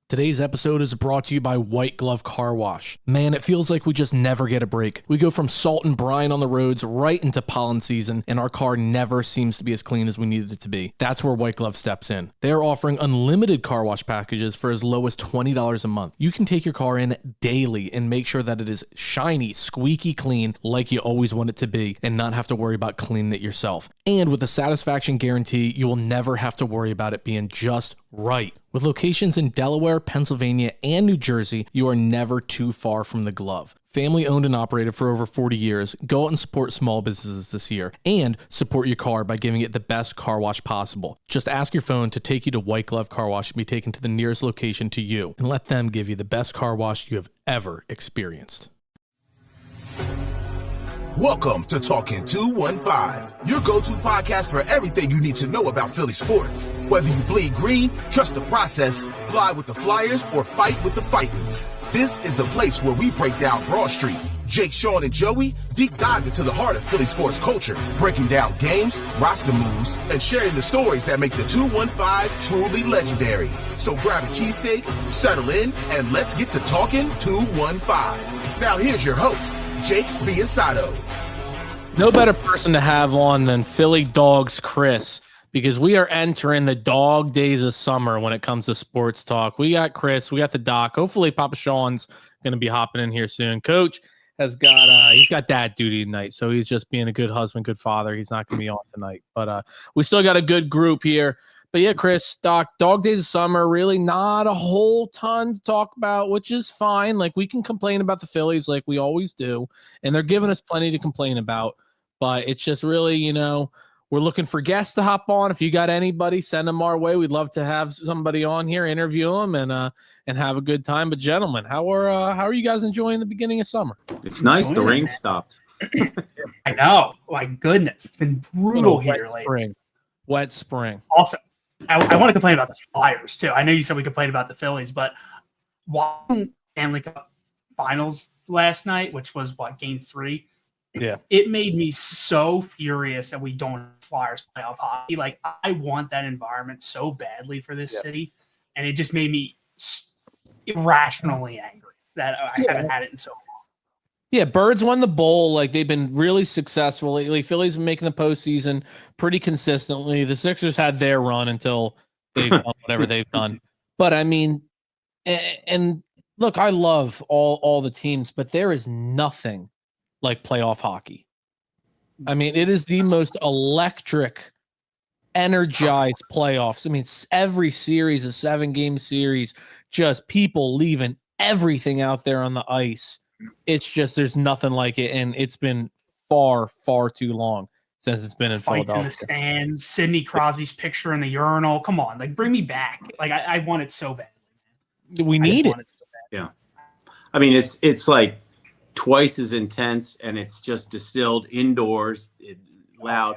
Today's episode is brought to you by White Glove Car Wash. Man, it feels like we just never get a break. We go from salt and brine on the roads right into pollen season, and our car never seems to be as clean as we needed it to be. That's where White Glove steps in. They are offering unlimited car wash packages for as low as $20 a month. You can take your car in daily and make sure that it is shiny, squeaky clean like you always want it to be, and not have to worry about cleaning it yourself. And with the satisfaction guarantee, you will never have to worry about it being just right. With locations in Delaware, Pennsylvania, and New Jersey, you are never too far from the glove. Family owned and operated for over 40 years, go out and support small businesses this year and support your car by giving it the best car wash possible. Just ask your phone to take you to White Glove Car Wash and be taken to the nearest location to you, and let them give you the best car wash you have ever experienced. Welcome to Talking 215, your go-to podcast for everything you need to know about Philly sports. Whether you bleed green, trust the process, fly with the Flyers, or fight with the Fightins, this is the place where we break down Broad Street. Jake, Sean, and Joey deep dive into the heart of Philly sports culture, breaking down games, roster moves, and sharing the stories that make the 215 truly legendary. So grab a cheesesteak, settle in, and let's get to Talking 215. Now here's your host, Jake Biasato. No better person to have on than Philly Dogs Chris, because we are entering the dog days of summer when it comes to sports talk. We got Chris, we got the doc. Hopefully Papa Sean's going to be hopping in here soon. Coach has got he's got dad duty tonight, so he's just being a good husband, good father. He's not going to be on tonight, but we still got a good group here. But yeah, Chris, Doc, dog days of summer, really not a whole ton to talk about, which is fine. Like, we can complain about the Phillies like we always do, and they're giving us plenty to complain about. But it's just really, we're looking for guests to hop on. If you got anybody, send them our way. We'd love to have somebody on here, interview them, and have a good time. But gentlemen, how are you guys enjoying the beginning of summer? It's nice. The rain stopped. I know. My goodness, it's been brutal here lately. Wet spring. Also, I want to complain about the Flyers too. I know you said we complained about the Phillies, but watching Stanley Cup Finals last night, which was Game 3. Yeah, it made me so furious that we don't have Flyers playoff hockey. Like, I want that environment so badly for this city, and it just made me irrationally angry that I haven't had it in so long. Yeah, Birds won the bowl. Like, they've been really successful lately. Phillies been making the postseason pretty consistently. The Sixers had their run until they've done whatever they've done. But I mean, and look, I love all the teams, but there is nothing like playoff hockey. I mean, it is the most electric, energized playoffs. I mean, every series, a 7-game series, just people leaving everything out there on the ice. It's just, there's nothing like it, and it's been far, far too long since it's been in Fights Philadelphia. In the stands, Sidney Crosby's picture in the urinal. Come on, like, bring me back. Like, I want it so bad. We need it. Yeah. I mean, it's like twice as intense, and it's just distilled indoors, loud.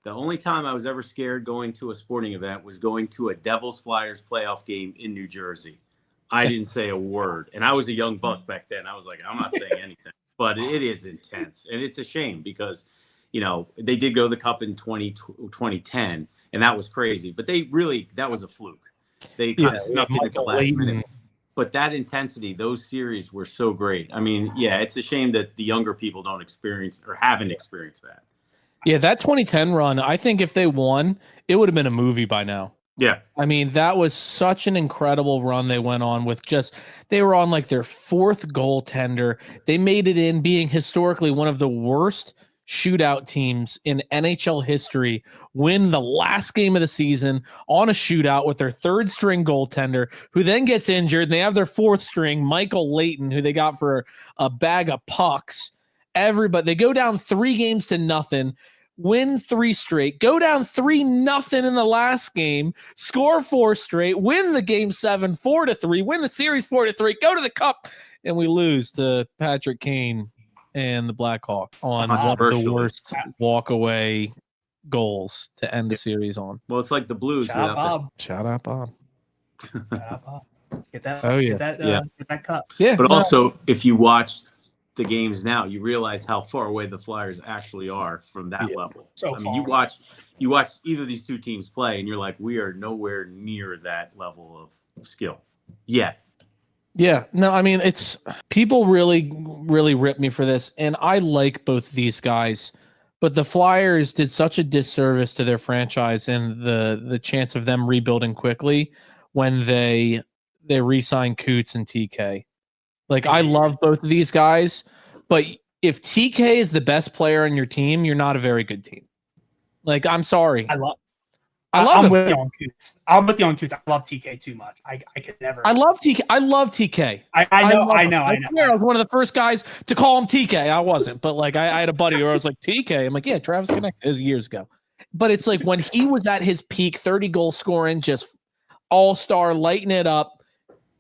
The only time I was ever scared going to a sporting event was going to a Devils Flyers playoff game in New Jersey. I didn't say a word, and I was a young buck back then. I was like, I'm not saying anything, but it is intense, and it's a shame because, they did go to the Cup in 2010, and that was crazy, but that was a fluke. They kind of snuck in at the last minute. But that intensity, those series were so great. I mean, yeah, it's a shame that the younger people don't experience or haven't experienced that. Yeah, that 2010 run, I think if they won, it would have been a movie by now. Yeah. I mean, that was such an incredible run they went on with they were on like their 4th goaltender. They made it in being historically one of the worst shootout teams in NHL history, win the last game of the season on a shootout with their 3rd string goaltender, who then gets injured, and they have their 4th string, Michael Leighton, who they got for a bag of pucks. Everybody, they go down 3-0, win 3 straight, go down 3-0 in the last game, score 4 straight, win the game 7, 4-3, win the series 4-3, go to the Cup, and we lose to Patrick Kane and the Blackhawk on one of the worst walk-away goals to end the series on. Well, it's like the Blues. Shout out, Bob. Shout out, Bob. Get that. Oh, yeah. Get that cup. Yeah. But also, if you watch the games now, you realize how far away the Flyers actually are from that level. So I mean, you watch either of these two teams play, and you're like, we are nowhere near that level of skill. Yeah. Yeah, no, I mean, it's people really, really rip me for this, and I like both of these guys, but the Flyers did such a disservice to their franchise and the chance of them rebuilding quickly when they re-signed Coots and TK. Like, I love both of these guys, but if TK is the best player on your team, you're not a very good team. Like, I'm sorry. I love I'm him. with you on Coots. I'm with you on Coots. I love TK too much. I could never. I love TK. I love TK. I know. I was one of the first guys to call him TK. I wasn't, but like I had a buddy where I was like TK. I'm like, yeah, Travis Connect. It was years ago. But it's like when he was at his peak, 30 goal scoring, just all-star, lighting it up,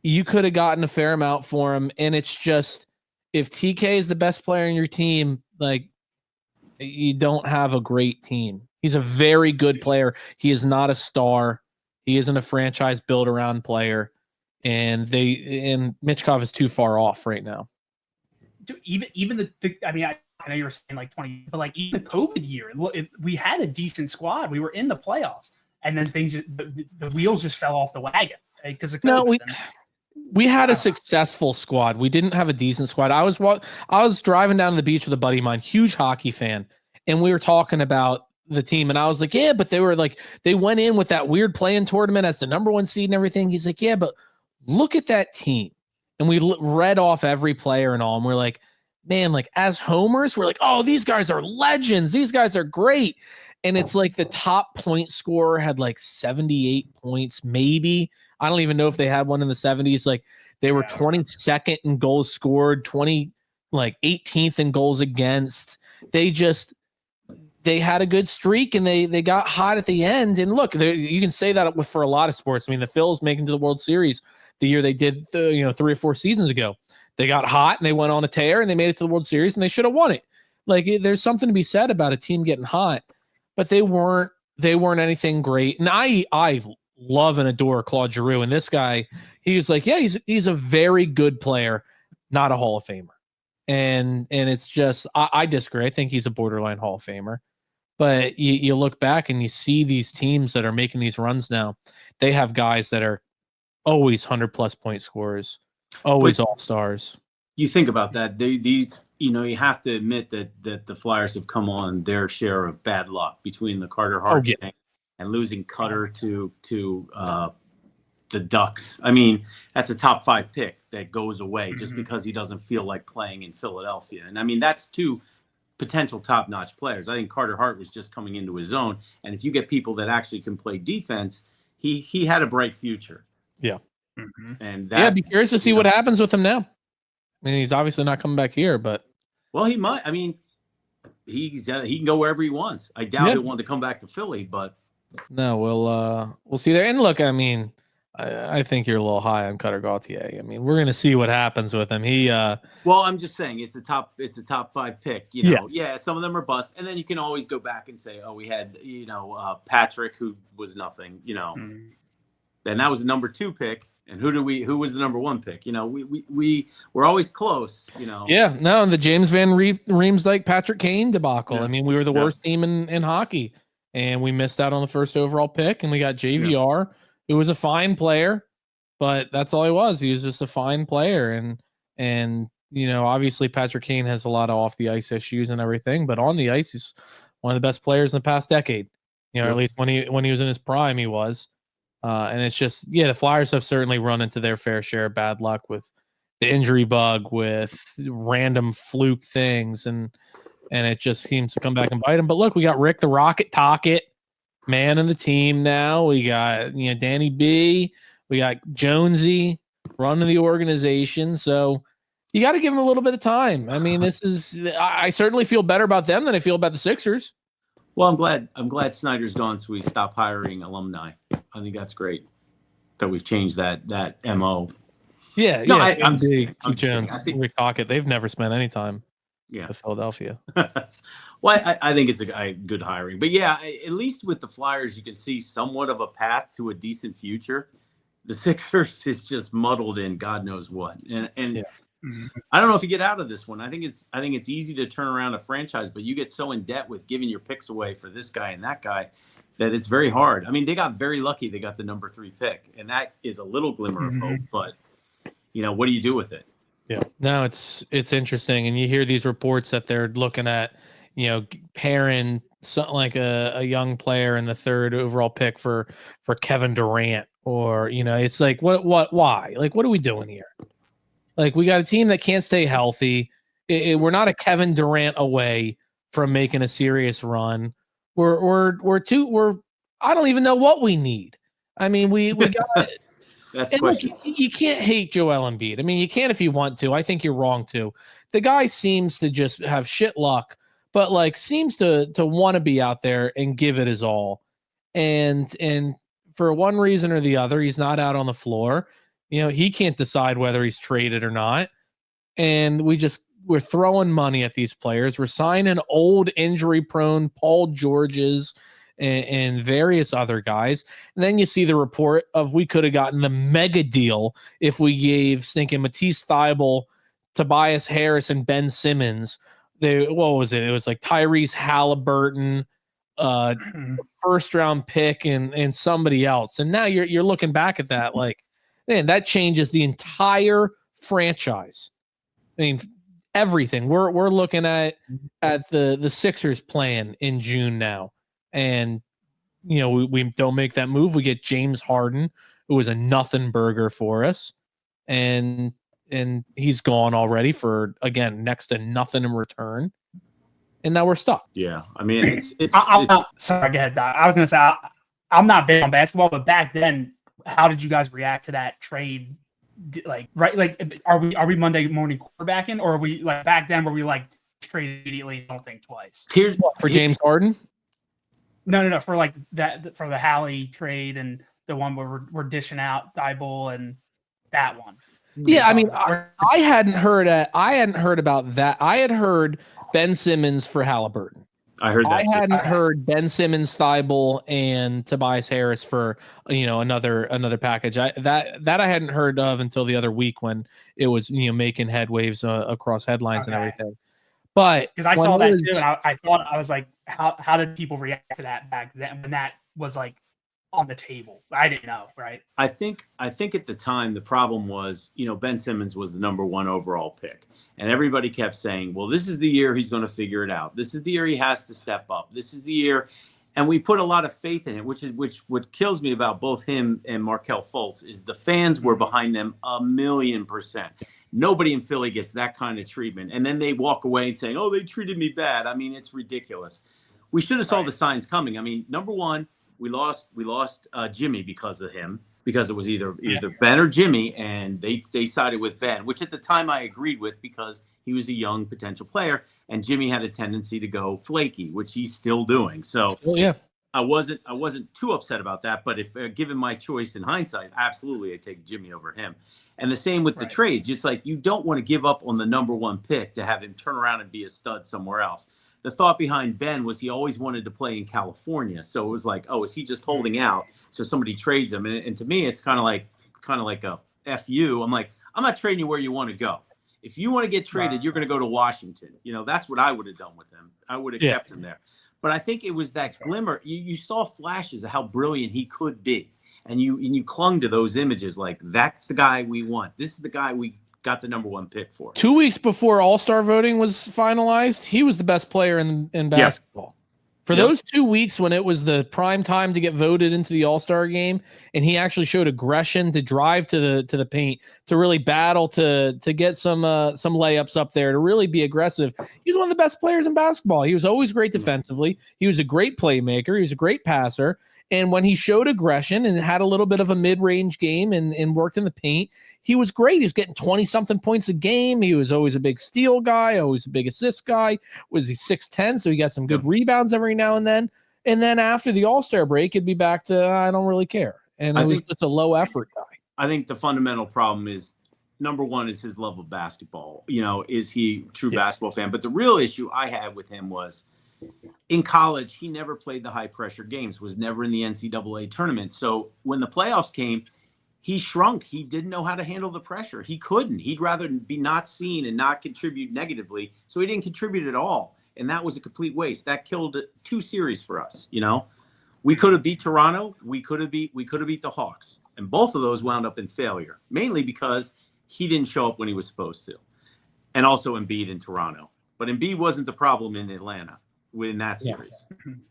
you could have gotten a fair amount for him. And it's just, if TK is the best player in your team, like, you don't have a great team. He's a very good player. He is not a star. He isn't a franchise built around player. And Michkov is too far off right now. Dude, even the I mean, I know you were saying like 20, but like even the COVID year, we had a decent squad. We were in the playoffs, and then the wheels just fell off the wagon because of COVID. No, we had a successful squad. We didn't have a decent squad. I was driving down to the beach with a buddy of mine, huge hockey fan, and we were talking about the team, and I was like, yeah, but they went in with that weird playing tournament as the number 1 seed and everything. He's like, yeah, but look at that team. And we read off every player and all, and we're like, man, like as homers, we're like, oh, these guys are legends. These guys are great. And it's like the top point scorer had like 78 points, maybe. I don't even know if they had one in the 70s. Like they were 22nd in goals scored, 18th in goals against. They had a good streak and they got hot at the end. And look, you can say that for a lot of sports. I mean, the Phillies making to the World Series the year they did 3 or 4 seasons ago. They got hot and they went on a tear and they made it to the World Series and they should have won it. Like there's something to be said about a team getting hot, but they weren't anything great. And I love and adore Claude Giroux. And this guy, he was like, yeah, he's a very good player, not a Hall of Famer. And it's just, I disagree. I think he's a borderline Hall of Famer. But you look back and you see these teams that are making these runs now, they have guys that are always 100+ point scorers, always all-stars. You think about that. These, you have to admit that the Flyers have come on their share of bad luck between the Carter Hart thing and losing Cutter to the Ducks. I mean, that's a top 5 pick that goes away just because he doesn't feel like playing in Philadelphia. And I mean, that's 2 potential top-notch players. I think Carter Hart was just coming into his own. And if you get people that actually can play defense, he had a bright future. Yeah. And be curious to see what happens with him now. I mean, he's obviously not coming back here, but well, he might. I mean, he can go wherever he wants. I doubt he'll want to come back to Philly, but no, we'll see there. And look, I mean, I think you're a little high on Cutter Gauthier. I mean, we're gonna see what happens with him. Well, I'm just saying it's a top 5 pick. Yeah, some of them are bust, and then you can always go back and say, oh, we had Patrick, who was nothing, and that was the number 2 pick. And who was the number 1 pick? We're always close, Yeah, no, the James Van Riemsdyk, Patrick Kane debacle. Yeah. I mean, we were the worst team in hockey, and we missed out on the first overall pick, and we got JVR, who was a fine player, but that's all he was. He was just a fine player, and obviously Patrick Kane has a lot of off the ice issues and everything, but on the ice, he's one of the best players in the past decade. At least when he was in his prime, he was. And it's just, the Flyers have certainly run into their fair share of bad luck with the injury bug, with random fluke things, and it just seems to come back and bite them. But look, we got Rick the Rocket Tocchet, man in the team now. We got Danny B, we got Jonesy running the organization. So you got to give them a little bit of time. I mean, I certainly feel better about them than I feel about the Sixers. Well, I'm glad Snyder's gone, so we stop hiring alumni. I think that's great that we've changed that MO. Yeah, no, I'm Jones, Rick Tocchet. They've never spent any time with Philadelphia. Well, I think it's a good hiring, but at least with the Flyers, you can see somewhat of a path to a decent future. The Sixers is just muddled in God knows what, and. I don't know if you get out of this one. I think it's easy to turn around a franchise, but you get so in debt with giving your picks away for this guy and that guy. that it's very hard. I mean, they got very lucky. They got the number 3 pick, and that is a little glimmer of hope. But what do you do with it? Yeah, no, it's interesting, and you hear these reports that they're looking at, pairing something like a young player in the 3rd overall pick for Kevin Durant, or it's like why? Like, what are we doing here? Like, we got a team that can't stay healthy. We're not a Kevin Durant away from making a serious run. We're I don't even know what we need. I mean, we got. That's the question. Look, you can't hate Joel Embiid. I mean, you can if you want to. I think you're wrong to. The guy seems to just have shit luck, but seems to want to be out there and give it his all. And for one reason or the other, he's not out on the floor. He can't decide whether he's traded or not. And we're throwing money at these players. We're signing old injury-prone Paul Georges and various other guys. And then you see the report of we could have gotten the mega deal if we gave stinking Matisse Thybulle, Tobias Harris, and Ben Simmons. What was it? It was like Tyrese Halliburton, first round pick, and somebody else. And now you're looking back at that like, man, that changes the entire franchise. I mean, everything. We're looking at the Sixers plan in June now. And we don't make that move. We get James Harden, who was a nothing burger for us, and he's gone already for, again, next to nothing in return. And now we're stuck. Yeah, I mean, it's. Sorry, go ahead. I was going to say I'm not big on basketball, but back then, how did you guys react to that trade? Like, right? Like, are we Monday morning quarterbacking, or are we like back then where we trade immediately, don't think twice? For James Harden. No. For like that, for the Hallie trade and the one where we're dishing out Thybulle and that one. Yeah, I mean, I hadn't heard about that. I had heard Ben Simmons for Halliburton. I heard that. I hadn't heard Ben Simmons, Thybulle, and Tobias Harris for another package. That I hadn't heard of until the other week when it was making headwaves across headlines and everything. But because I saw that too, and I thought, I was like, how did people react to that back then when that was like on the table? I didn't know, right? I think at the time the problem was, Ben Simmons was the number 1 overall pick, and everybody kept saying, well, this is the year he's going to figure it out. This is the year he has to step up. This is the year. And we put a lot of faith in it, which what kills me about both him and Markelle Fultz is the fans were behind them 1,000,000%. Nobody in Philly gets that kind of treatment. And then they walk away and saying, oh, they treated me bad. I mean, it's ridiculous. We should have saw the signs coming. I mean, number 1, we lost Jimmy because of him, because it was either Ben or Jimmy, and they sided with Ben, which at the time I agreed with because he was a young potential player, and Jimmy had a tendency to go flaky, which he's still doing. So yeah, I wasn't too upset about that. But if given my choice in hindsight, absolutely I'd take Jimmy over him. And the same with the trades. It's like you don't want to give up on the number 1 pick to have him turn around and be a stud somewhere else. The thought behind Ben was he always wanted to play in California. So it was like, oh, is he just holding out so somebody trades him? And to me, it's kind of like a F you. I'm like, I'm not trading you where you want to go. If you want to get traded, you're going to go to Washington. That's what I would have done with him. I would have kept him there. But I think it was that glimmer. You saw flashes of how brilliant he could be. And you clung to those images like, that's the guy we want. This is the guy we got the number 1 pick for. 2 weeks before All-Star voting was finalized, he was the best player in basketball. For those 2 weeks when it was the prime time to get voted into the All-Star game, and he actually showed aggression to drive to the paint, to really battle to get some layups up there, to really be aggressive. He was one of the best players in basketball. He was always great defensively. He was a great playmaker. He was a great passer. And when he showed aggression and had a little bit of a mid-range game and worked in the paint, he was great. He was getting 20-something points a game. He was always a big steal guy, always a big assist guy. Was he 6'10", so he got some good rebounds every now and then. And then after the All-Star break, it'd be back to, I don't really care. And it was just a low-effort guy. I think the fundamental problem is, number 1 is his love of basketball. Is he a true basketball fan? But the real issue I had with him was, in college, he never played the high-pressure games, was never in the NCAA tournament. So when the playoffs came, he shrunk. He didn't know how to handle the pressure. He couldn't. He'd rather be not seen and not contribute negatively. So he didn't contribute at all. And that was a complete waste. That killed 2 series for us, We could have beat Toronto. We could have beat the Hawks, and both of those wound up in failure, mainly because he didn't show up when he was supposed to, and also Embiid in Toronto. But Embiid wasn't the problem in Atlanta in that series.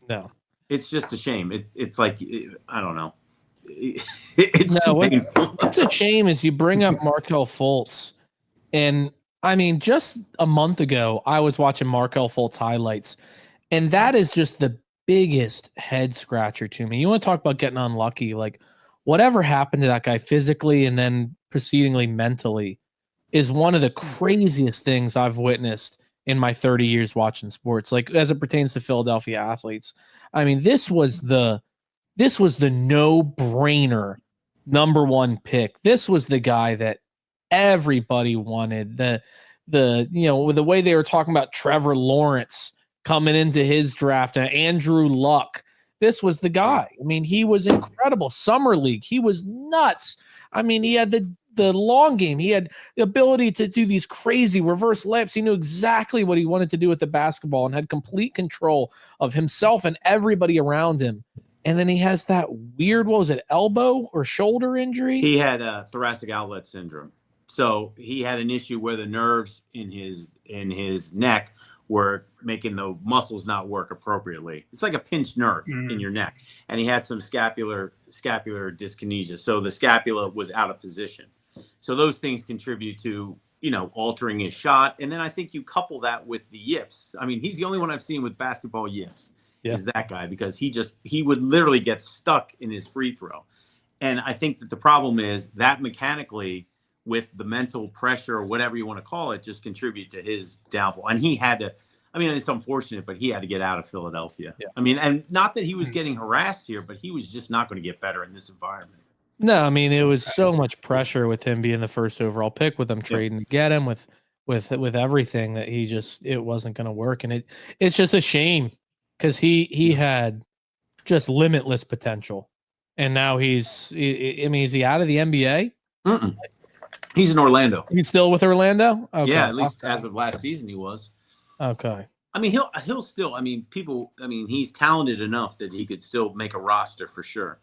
No, it's just a shame. It's like I don't know. It's too painful. What's a shame is you bring up Markelle Fultz, and I mean, just a month ago, I was watching Markelle Fultz highlights, and that is just the biggest head scratcher to me. You want to talk about getting unlucky? Like, whatever happened to that guy physically and then proceedingly mentally is one of the craziest things I've witnessed in my 30 years watching sports, like as it pertains to Philadelphia athletes. I mean, this was the no-brainer number one pick. This was the guy that everybody wanted. The way they were talking about Trevor Lawrence coming into his draft and Andrew Luck. This was the guy. I mean, he was incredible. Summer League, he was nuts. I mean, he had the long game. He had the ability to do these crazy reverse layups. He knew exactly what he wanted to do with the basketball and had complete control of himself and everybody around him. And then he has that weird, what was it, elbow or shoulder injury? He had thoracic outlet syndrome. So he had an issue where the nerves in his neck were making the muscles not work appropriately. It's like a pinched nerve in your neck. And he had some scapular dyskinesia. So the scapula was out of position. So those things contribute to, altering his shot. And then I think you couple that with the yips. I mean, he's the only one I've seen with basketball yips. Yeah. Is that guy, because he would literally get stuck in his free throw. And I think that the problem is that mechanically, with the mental pressure or whatever you want to call it, just contribute to his downfall. And he had to, it's unfortunate, but he had to get out of Philadelphia. Yeah. And not that he was getting harassed here, but he was just not going to get better in this environment. No, it was so much pressure with him being the first overall pick, with them trading to get him, with everything, that it wasn't going to work. And it's just a shame, because he had just limitless potential. And now is he out of the NBA? Mm-mm. He's in Orlando. He's still with Orlando? Okay. Yeah, at least as of last season he was. Okay. He'll still, he's talented enough that he could still make a roster for sure.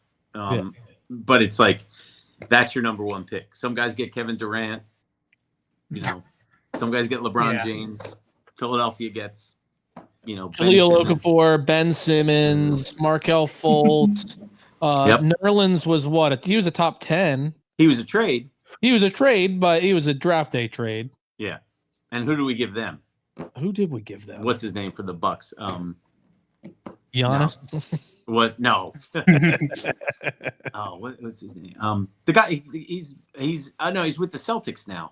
But it's like, that's your number one pick. Some guys get Kevin Durant, some guys get LeBron James. Philadelphia gets, Jahlil Okafor, Ben Simmons, Markelle Fultz. Nerlens was what? He was a top 10. He was a trade. But he was a draft day trade. Yeah. And who do we give them? Who did we give them? What's his name for the Bucks? Giannis? No. What's his name? The guy, he's with the Celtics now.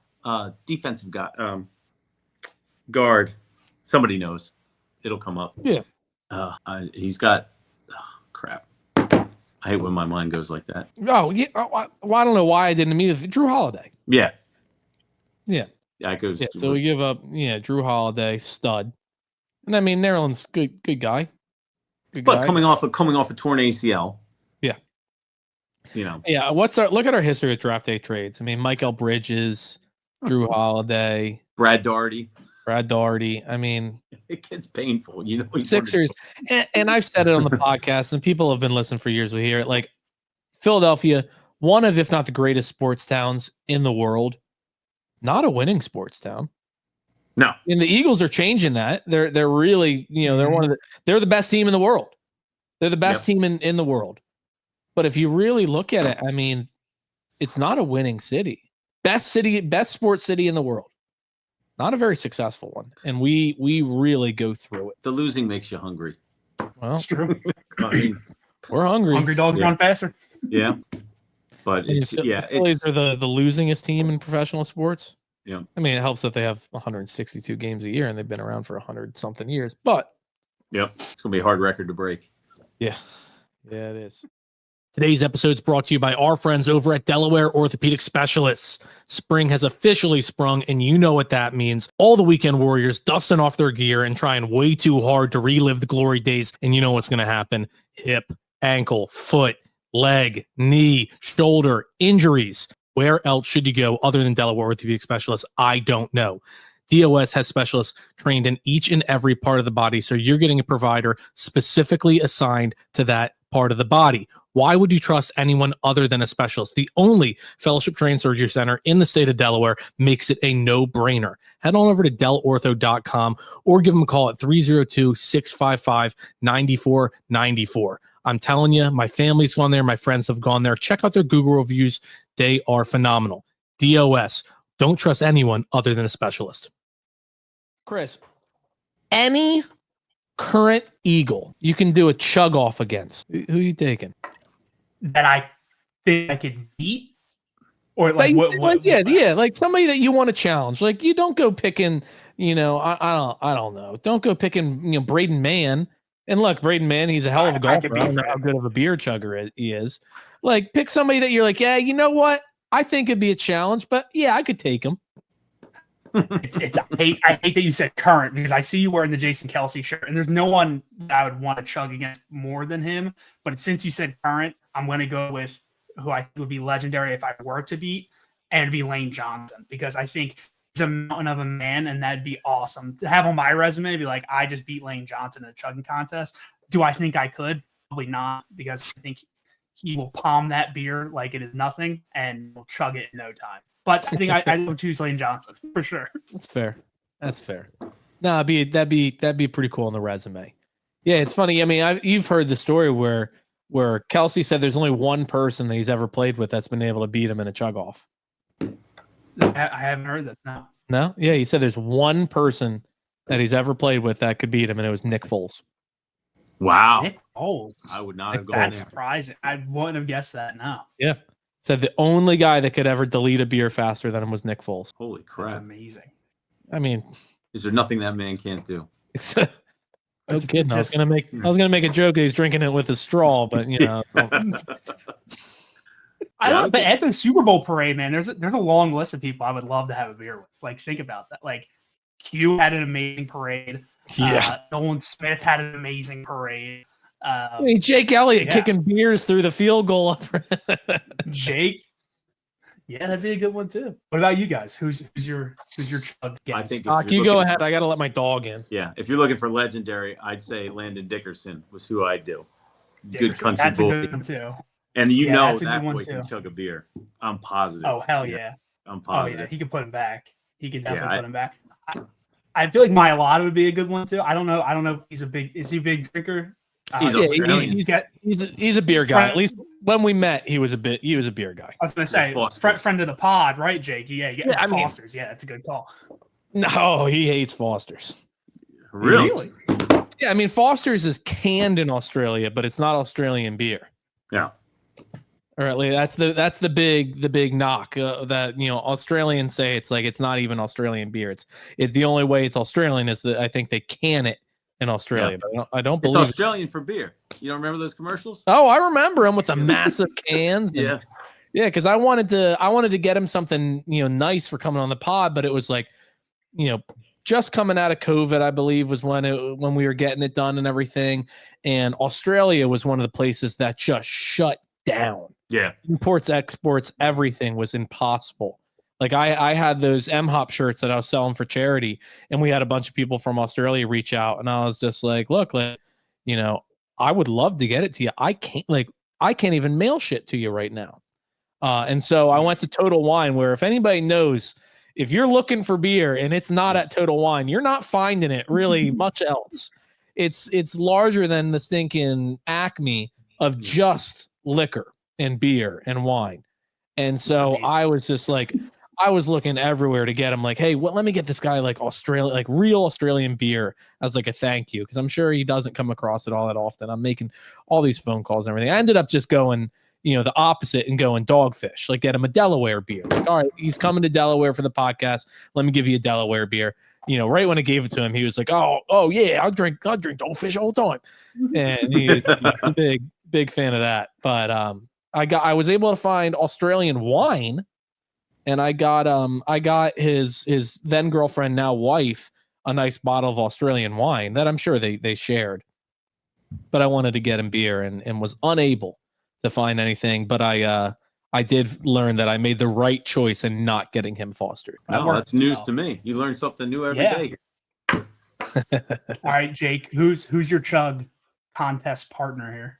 Defensive guy, guard. Somebody knows. It'll come up. Yeah. He's got crap. I hate when my mind goes like that. Oh, yeah. I don't know why I didn't immediately. Drew Holiday. Yeah. Yeah. That goes. Yeah, so we give up, Drew Holiday, stud. And Nerlens, good guy. But coming off a torn ACL. Yeah. Yeah. Look at our history of draft day trades. Michael Bridges, Drew Holiday, Brad Daugherty. It gets painful, Sixers, and I've said it on the podcast, and people have been listening for years. We hear it. Like, Philadelphia, one of, if not the greatest sports towns in the world, not a winning sports town. No, and the Eagles are changing that. They're really, they're the best team in the world. They're the best team in the world. But if you really look at it, it's not a winning city. Best sports city in the world. Not a very successful one, and we really go through it. The losing makes you hungry. Well, it's true. We're hungry. Hungry dogs run faster. Yeah, but Phillies are the losingest team in professional sports. Yeah, it helps that they have 162 games a year, and they've been around for 100-something years. But it's gonna be a hard record to break. Yeah, it is. Today's episode is brought to you by our friends over at Delaware Orthopedic Specialists. Spring has officially sprung, and you know what that means. All the weekend warriors dusting off their gear and trying way too hard to relive the glory days, and you know what's going to happen. Hip, ankle, foot, leg, knee, shoulder, injuries. Where else should you go other than Delaware Orthopedic Specialists? I don't know. DOS has specialists trained in each and every part of the body, so you're getting a provider specifically assigned to that part of the body. Why would you trust anyone other than a specialist? The only fellowship trained surgery center in the state of Delaware makes it a no-brainer. Head on over to delortho.com or give them a call at 302-655-9494. I'm telling you, my family's gone there. My friends have gone there. Check out their Google reviews. They are phenomenal. DOS. Don't trust anyone other than a specialist. Chris, any current Eagle you can do a chug off against, who are you taking? That I think I could beat? Or like like somebody that you want to challenge. Like, you don't go picking, I don't know. Don't go picking, Braden Mann. And look, Braden Mann, he's a hell of a golfer. I don't know how good of a beer chugger he is. Like, pick somebody that you're like, yeah, you know what? I think it'd be a challenge, but yeah, I could take him. I hate that you said current, because I see you wearing the Jason Kelce shirt, and there's no one that I would want to chug against more than him. But since you said current, I'm going to go with who I think would be legendary if I were to beat, and it'd be Lane Johnson, because I think he's a mountain of a man, and that'd be awesome to have on my resume. Be like, I just beat Lane Johnson in a chugging contest. Do I think I could? Probably not, because I think he will palm that beer like it is nothing and will chug it in no time. But I think I would choose Lane Johnson for sure. That's fair. No, that'd be pretty cool on the resume. Yeah, it's funny. I mean, you've heard the story where Kelce said there's only one person that he's ever played with that's been able to beat him in a chug off. I haven't heard this now. No? Yeah, he said there's one person that he's ever played with that could beat him, and it was Nick Foles. Wow. Nick Foles. I would not have gone That's there. surprising. I wouldn't have guessed that now. Yeah. Said the only guy that could ever delete a beer faster than him was Nick Foles. Holy crap. That's amazing. I mean, is there nothing that man can't do? No kidding. I was gonna make a joke that he's drinking it with a straw, but I don't. But at the Super Bowl parade, man, there's a long list of people I would love to have a beer with. Like, think about that. Like, Q had an amazing parade. Yeah. Nolan Smith had an amazing parade. Jake Elliott kicking beers through the field goal. Jake. Yeah, that'd be a good one too. What about you guys? Who's your chug? I think you go ahead. I got to let my dog in. Yeah, if you're looking for legendary, I'd say Landon Dickerson was who I'd do. Good country That's boy. a good one too. And that boy can chug a beer. I'm positive. Oh, hell yeah. I'm positive. Oh, yeah. He can put him back. He can definitely put him back. I feel like Mailata would be a good one too. I don't know. Is he a big drinker? He's a beer guy. At least when we met, he was a beer guy. I was going to say, friend of the pod, right, Jake? Yeah, Foster's. Yeah, that's a good call. No, he hates Foster's. Really? Yeah, I mean, Foster's is canned in Australia, but it's not Australian beer. Yeah. Or at least that's the big knock that Australians say. It's like it's not even Australian beer. The only way it's Australian is that I think they can it in Australia, but I don't believe it's Australian for beer. You don't remember those commercials? Oh, I remember them with the massive cans. Yeah, because I wanted to get him something nice for coming on the pod, but it was like just coming out of COVID, I believe, was when we were getting it done and everything, and Australia was one of the places that just shut down. Yeah, imports, exports, everything was impossible. Like I had those M-Hop shirts that I was selling for charity, and we had a bunch of people from Australia reach out, and I was just like, look, I would love to get it to you. I can't even mail shit to you right now. And so I went to Total Wine, where if anybody knows, if you're looking for beer and it's not at Total Wine, you're not finding it really much else. It's larger than the stinking Acme of just liquor and beer and wine. And so I was just like, I was looking everywhere to get him like, hey, let me get this guy like Australian, like real Australian beer as like a thank you. Cause I'm sure he doesn't come across it all that often. I'm making all these phone calls and everything. I ended up just going, the opposite and going Dogfish, like get him a Delaware beer. Like, all right, he's coming to Delaware for the podcast. Let me give you a Delaware beer. Right when I gave it to him, he was like, oh yeah, I'll drink Dogfish all the time. And he's a big fan of that. But, I was able to find Australian wine, and I got his then girlfriend, now wife, a nice bottle of Australian wine that I'm sure they shared. But I wanted to get him beer and was unable to find anything. But I did learn that I made the right choice in not getting him Fostered. No, that's news to me. You learn something new every day. All right, Jake, who's your chug contest partner here?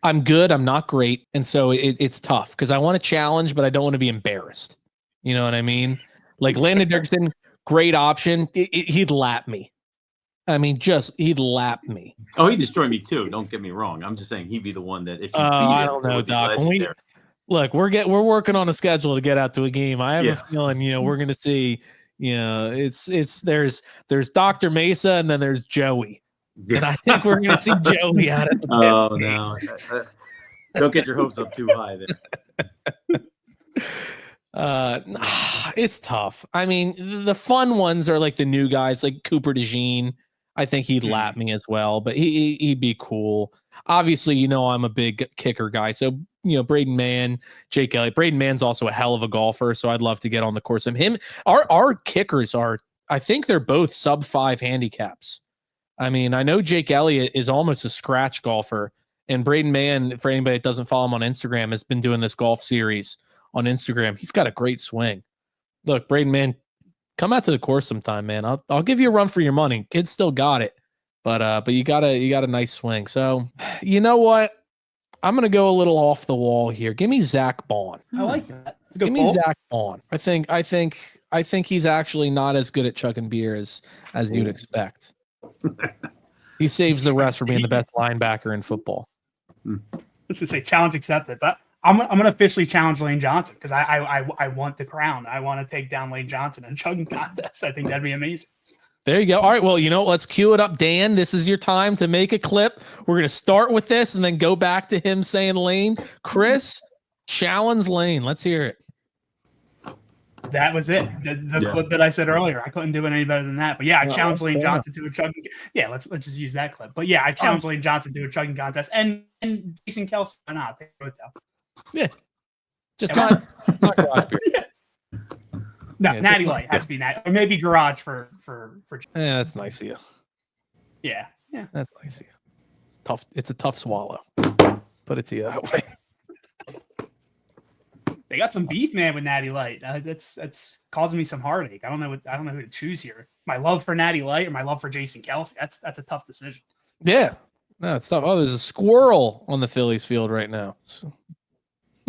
I'm good. I'm not great. And so it's tough because I want to challenge, but I don't want to be embarrassed. You know what I mean? Like Landon Dickerson, great option. He'd lap me. I mean, he'd lap me. Oh, he'd destroy me too. Don't get me wrong. I'm just saying he'd be the one that if you beat him, I don't know, it would be Doc. legendary. Look, we're working on a schedule to get out to a game. I have a feeling, we're going to see, there's Dr. Mesa and then there's Joey. And I think we're going to see Joey out at the Oh, no. Don't get your hopes up too high there. It's tough. I mean, the fun ones are like the new guys like Cooper DeJean. I think he'd lap me as well, but he'd be cool. Obviously, I'm a big kicker guy. So, Braden Mann, Jake Elliott. Braden Mann's also a hell of a golfer, so I'd love to get on the course of him. Our kickers I think they're both sub-5 handicaps. I mean, I know Jake Elliott is almost a scratch golfer, and Braden Mann, for anybody that doesn't follow him on Instagram, has been doing this golf series on Instagram. He's got a great swing. Look, Braden Mann, come out to the course sometime, man. I'll give you a run for your money. Kid still got it, but you got a nice swing. So, you know what? I'm gonna go a little off the wall here. Give me Zach Bond. I like that. Give me Zach Bond. I think he's actually not as good at chugging beer as you'd expect. He saves the rest for being the best linebacker in football. Let's just say challenge accepted. But I'm gonna officially challenge Lane Johnson because I want the crown. I want to take down Lane Johnson in chugging contest. I think that'd be amazing. There you go. All right. Well, let's cue it up, Dan. This is your time to make a clip. We're going to start with this and then go back to him saying Lane. Chris, challenge Lane. Let's hear it. That was it. The clip that I said earlier. I couldn't do it any better than that. But yeah, I challenged Lane Johnson to a chugging. Yeah, let's just use that clip. But yeah, I challenged Lane Johnson to a chugging contest. And Jason Kelsey, why not? Take it though. Yeah. Just not garage beer. Yeah. No, Natty Light has to be Natty. Or maybe Garage for. Yeah, that's nice of you. Yeah. That's nice of you. It's tough. It's a tough swallow. Put it to you that way. They got some beef, man, with Natty Light. That's causing me some heartache. I don't know who to choose here. My love for Natty Light or my love for Jason Kelsey. That's a tough decision. Yeah. No, it's tough. Oh, there's a squirrel on the Phillies field right now. So,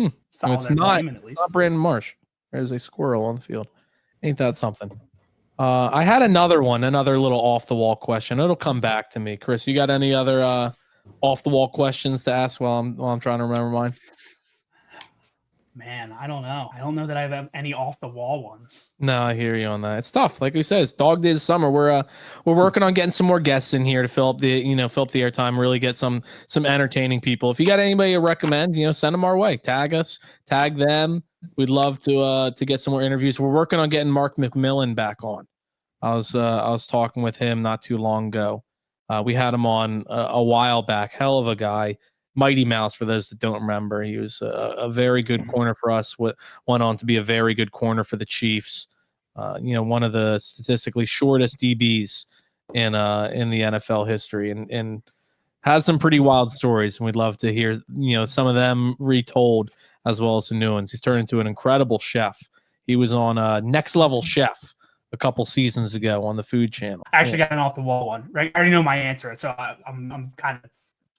it's not Brandon Marsh. There's a squirrel on the field. Ain't that something? I had another little off the wall question. It'll come back to me. Chris, you got any other off the wall questions to ask while I'm trying to remember mine? Man, I don't know. I don't know that I have any off the wall ones. No, I hear you on that. It's tough. Like we said, it's dog days of summer. We're working on getting some more guests in here to fill up the airtime, really get some entertaining people. If you got anybody to recommend, send them our way. Tag us, tag them. We'd love to get some more interviews. We're working on getting Mark McMillan back on. I was talking with him not too long ago. We had him on a while back. Hell of a guy. Mighty Mouse, for those that don't remember. He was a very good corner for us. Went on to be a very good corner for the Chiefs. One of the statistically shortest DBs in the NFL history, and has some pretty wild stories. And we'd love to hear some of them retold as well as the new ones. He's turned into an incredible chef. He was on Next Level Chef a couple seasons ago on the Food Channel. I actually got an off the wall one. Right, I already know my answer, so I'm kind of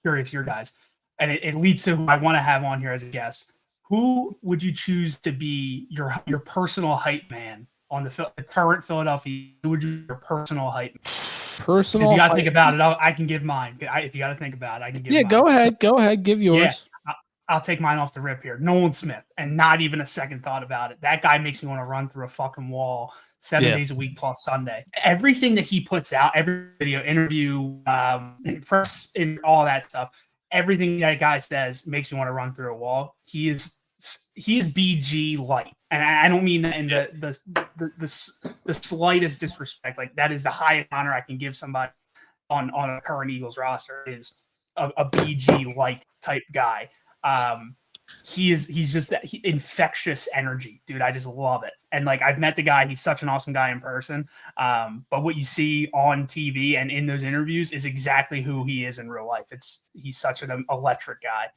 curious your guys. And it leads to who I want to have on here as a guest. Who would you choose to be your personal hype man on the current Philadelphia? Who would you be your personal hype man? Personal. If you got to think about it, I can give mine. If you got to think about it, I can give. Yeah, mine. Go ahead, give yours. Yeah, I'll take mine off the rip here. Nolan Smith, and not even a second thought about it. That guy makes me want to run through a fucking wall 7 days a week plus Sunday. Everything that he puts out, every video, interview, press, and all that stuff. Everything that guy says makes me want to run through a wall. He is BG light, and I don't mean that in the slightest disrespect. Like, that is the highest honor I can give somebody on a current Eagles roster, is a BG light type guy. He's just that infectious energy, dude. I just love it. And like, I've met the guy. He's such an awesome guy in person. But what you see on TV and in those interviews is exactly who he is in real life. He's such an electric guy.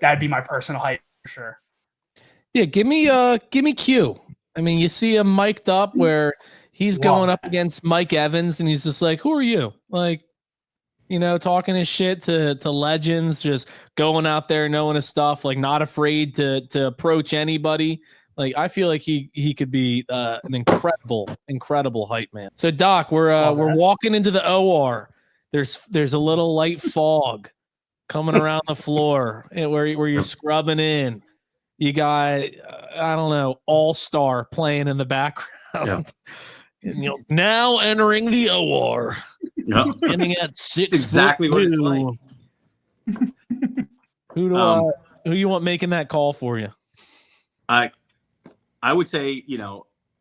That'd be my personal hype for sure. Yeah. Give me Q. I mean, you see him mic'd up where he's going up against Mike Evans and he's just like, who are you? Like, talking his shit to legends, just going out there knowing his stuff, like not afraid to approach anybody. Like I feel like he could be an incredible hype man. So Doc, we're walking into the OR. There's a little light fog coming around the floor where you're scrubbing in. You got I don't know, All-Star playing in the background. Yeah. Now entering the OR. Yep. Standing at 6 exactly what it's like. Who you want making that call for you? I would say,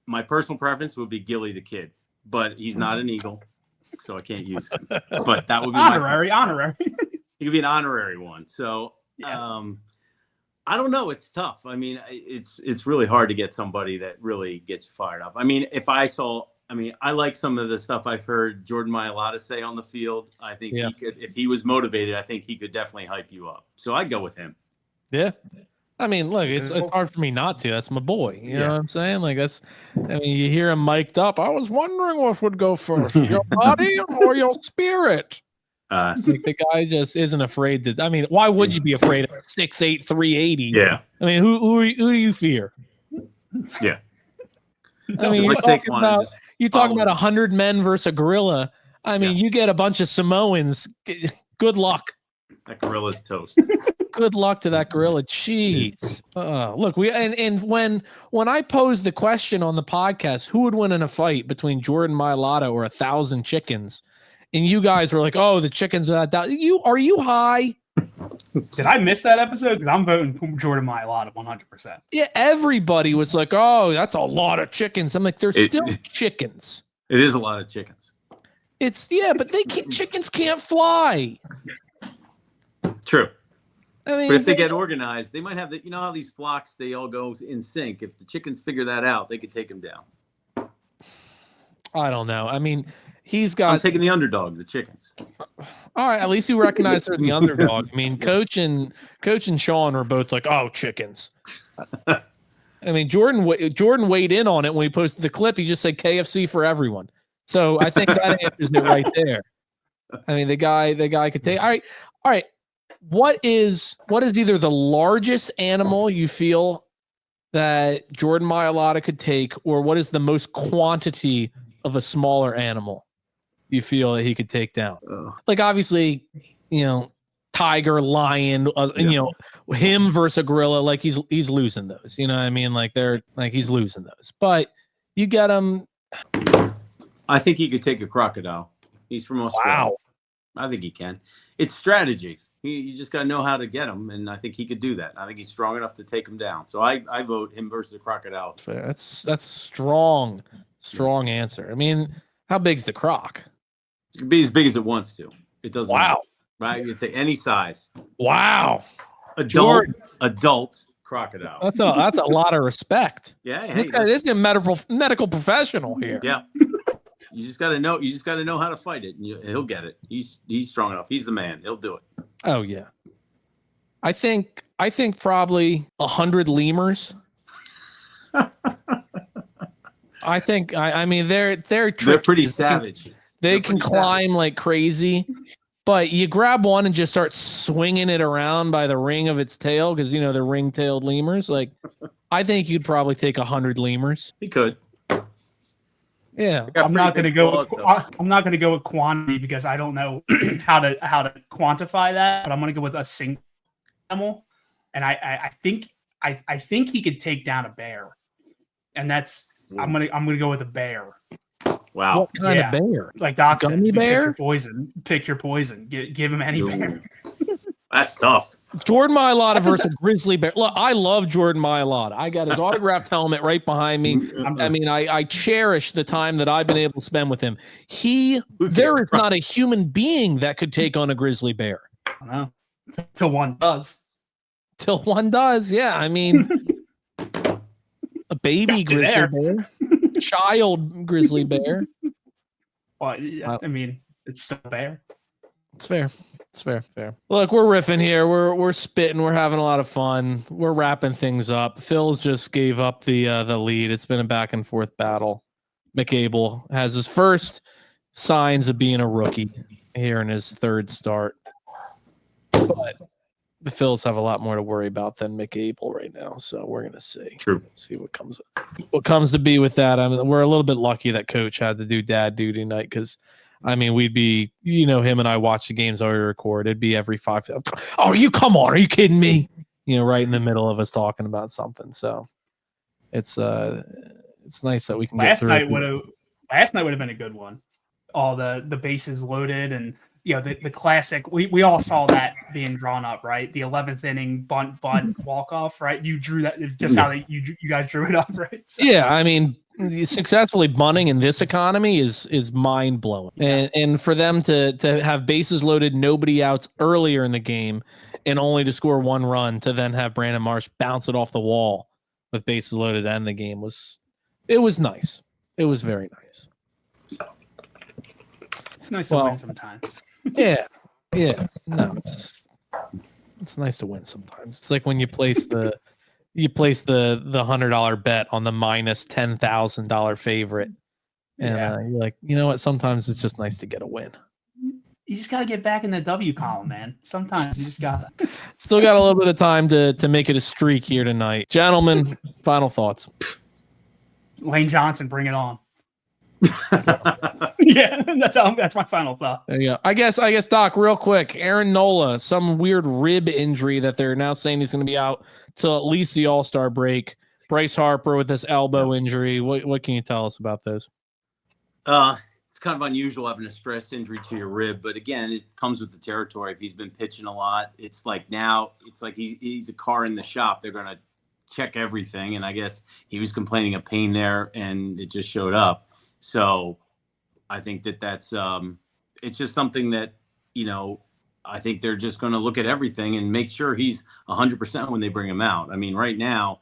my personal preference would be Gilly the Kid, but he's not an Eagle, so I can't use him. But that would be honorary. He could be an honorary one. So I don't know. It's tough. I mean, it's really hard to get somebody that really gets fired up. I mean, I like some of the stuff I've heard Jordan Mailata say on the field. I think he could, if he was motivated, I think he could definitely hype you up. So I'd go with him. Yeah. I mean, look, it's hard for me not to. That's my boy. You know what I'm saying? Like you hear him mic'd up. I was wondering what would go first, your body or your spirit. It's like the guy just isn't afraid to. I mean, why would you be afraid of 6'8", 380? Yeah. I mean, who do you fear? Yeah. I mean, you talk about 100 men versus a gorilla. I mean, you get a bunch of Samoans. Good luck. That gorilla's toast. Good luck to that gorilla. Jeez. Look, when I posed the question on the podcast, who would win in a fight between Jordan Mailata or 1,000 chickens? And you guys were like, "Oh, the chickens are that." Are you high? Did I miss that episode? Because I'm voting Jordan Mailata 100%. Yeah, everybody was like, "Oh, that's a lot of chickens." I'm like, "There's still chickens." It is a lot of chickens. But chickens can't fly. True. I mean, but if they get organized, they might have the. You know how these flocks they all go in sync. If the chickens figure that out, they could take them down. I don't know. I mean, I'm taking the underdog, the chickens. All right, at least you recognize they're the underdog. I mean, Coach and Sean were both like, "Oh, chickens." I mean, Jordan weighed in on it when we posted the clip. He just said KFC for everyone. So I think that answers it right there. I mean, the guy could take. All right. What is either the largest animal you feel that Jordan Mailata could take, or what is the most quantity of a smaller animal you feel that he could take down? Like obviously, tiger, lion, him versus a gorilla, like he's losing those. You know what I mean? Like he's losing those. But you get him. I think he could take a crocodile. He's from Australia. Wow. I think he can. It's strategy. You just got to know how to get him, and I think he could do that. I think he's strong enough to take him down. So I vote him versus a crocodile. That's a strong answer. I mean, how big's the croc? It could be as big as it wants to. It doesn't matter, right? You can say any size. Wow. Adult crocodile. That's a lot of respect. Yeah. This is a medical professional here. Yeah. You just got to know. You just got to know how to fight it, and he'll get it. He's strong enough. He's the man. He'll do it. Oh yeah. I think probably 100 lemurs. I mean they're pretty savage. They can climb like crazy, but you grab one and just start swinging it around by the ring of its tail because they're ring-tailed lemurs. Like, I think you'd probably take 100 lemurs. He could. Yeah, I'm not going to go with quantity because I don't know how to quantify that. But I'm going to go with a single animal, and I think he could take down a bear, and that's I'm gonna go with a bear. Wow, what kind of bear? Like Doc said, gummy bear? Pick your poison. Give him any bear. That's tough. Jordan Mailata versus grizzly bear. Look, I love Jordan Mailata. I got his autographed helmet right behind me. I mean, I cherish the time that I've been able to spend with him. There is not a human being that could take on a grizzly bear. I know. Till one does. Yeah. I mean, a baby grizzly bear, child grizzly bear. Well, I mean, it's still a bear. It's fair. Look, we're riffing here. We're spitting. We're having a lot of fun. We're wrapping things up. Phil's just gave up the lead. It's been a back and forth battle. McCable has his first signs of being a rookie, here in his third start. But the Phillies have a lot more to worry about than Mick Abel right now, so we're gonna see. True. See what comes to be with that. I mean, we're a little bit lucky that Coach had to do dad duty night because, I mean, we'd be, him and I watch the games I record. It'd be every 5. Oh, come on? Are you kidding me? Right in the middle of us talking about something. So it's nice that we can get through. Last night would have been a good one. All the bases loaded and the classic. We all saw that being drawn up, right? The 11th inning bunt walk off, right? You drew that just how you guys drew it up, right? So. Yeah, I mean, successfully bunting in this economy is mind blowing, and for them to have bases loaded, nobody outs earlier in the game, and only to score 1 run to then have Brandon Marsh bounce it off the wall with bases loaded to end the game was nice. It was very nice. It's nice to win sometimes. Yeah. No, it's nice to win sometimes. It's like when you place the $100 bet on the minus $10,000 favorite, and you're like, you know what? Sometimes it's just nice to get a win. You just got to get back in the W column, man. Sometimes you just got to. Still got a little bit of time to make it a streak here tonight, gentlemen. Final thoughts. Lane Johnson, bring it on. Yeah, that's my final thought. There you go. I guess Doc, real quick, Aaron Nola, some weird rib injury that they're now saying he's going to be out till at least the All-Star break. Bryce Harper with this elbow injury. What can you tell us about this? It's kind of unusual having a stress injury to your rib, but again, it comes with the territory. If he's been pitching a lot, it's like he's a car in the shop. They're going to check everything, and I guess he was complaining of pain there, and it just showed up. So I think that's it's just something that, I think they're just going to look at everything and make sure he's 100% when they bring him out. I mean, right now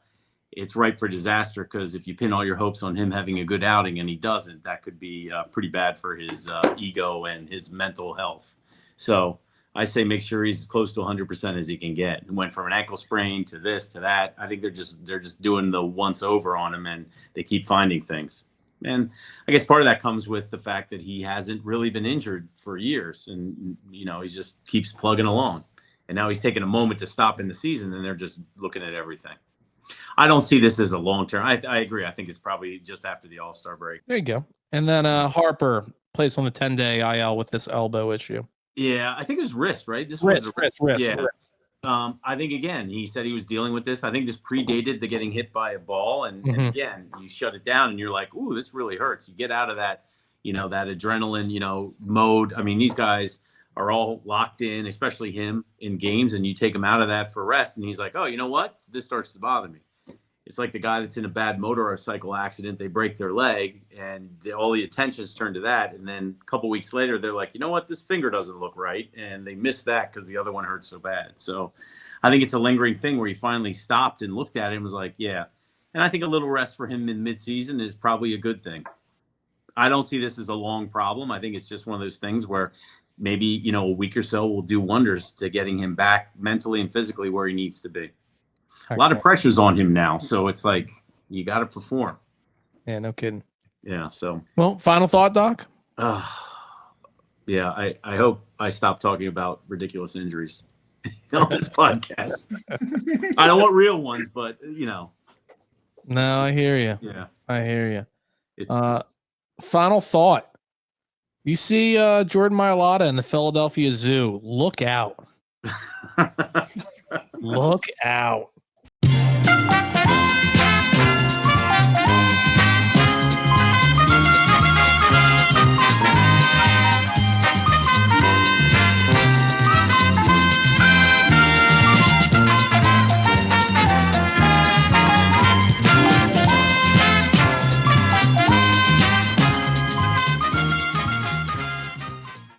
it's ripe for disaster because if you pin all your hopes on him having a good outing and he doesn't, that could be pretty bad for his ego and his mental health. So I say make sure he's as close to 100% as he can get. He went from an ankle sprain to this to that. I think they're just doing the once over on him, and they keep finding things. And I guess part of that comes with the fact that he hasn't really been injured for years. And, he just keeps plugging along. And now he's taking a moment to stop in the season, and they're just looking at everything. I don't see this as a long-term. I agree. I think it's probably just after the All-Star break. There you go. And then Harper plays on the 10-day IL with this elbow issue. Yeah, I think it was wrist, right? This was wrist. Yeah. Wrist. I think, again, he said he was dealing with this. I think this predated the getting hit by a ball. And again, you shut it down and you're like, ooh, this really hurts. You get out of that, that adrenaline, mode. I mean, these guys are all locked in, especially him in games. And you take him out of that for rest. And he's like, oh, you know what? This starts to bother me. It's like the guy that's in a bad motorcycle accident. They break their leg and all the attention's turned to that. And then a couple weeks later, they're like, you know what? This finger doesn't look right. And they missed that because the other one hurt so bad. So I think it's a lingering thing where he finally stopped and looked at it and was like, yeah. And I think a little rest for him in midseason is probably a good thing. I don't see this as a long problem. I think it's just one of those things where maybe, a week or so will do wonders to getting him back mentally and physically where he needs to be. Excellent. A lot of pressure's on him now, so it's like you got to perform. Yeah, no kidding. Yeah, so. Well, final thought, Doc? Yeah, I hope I stop talking about ridiculous injuries on this podcast. I don't want real ones, but, No, I hear you. Yeah. I hear you. It's final thought. You see Jordan Mailata in the Philadelphia Zoo. Look out. Look out.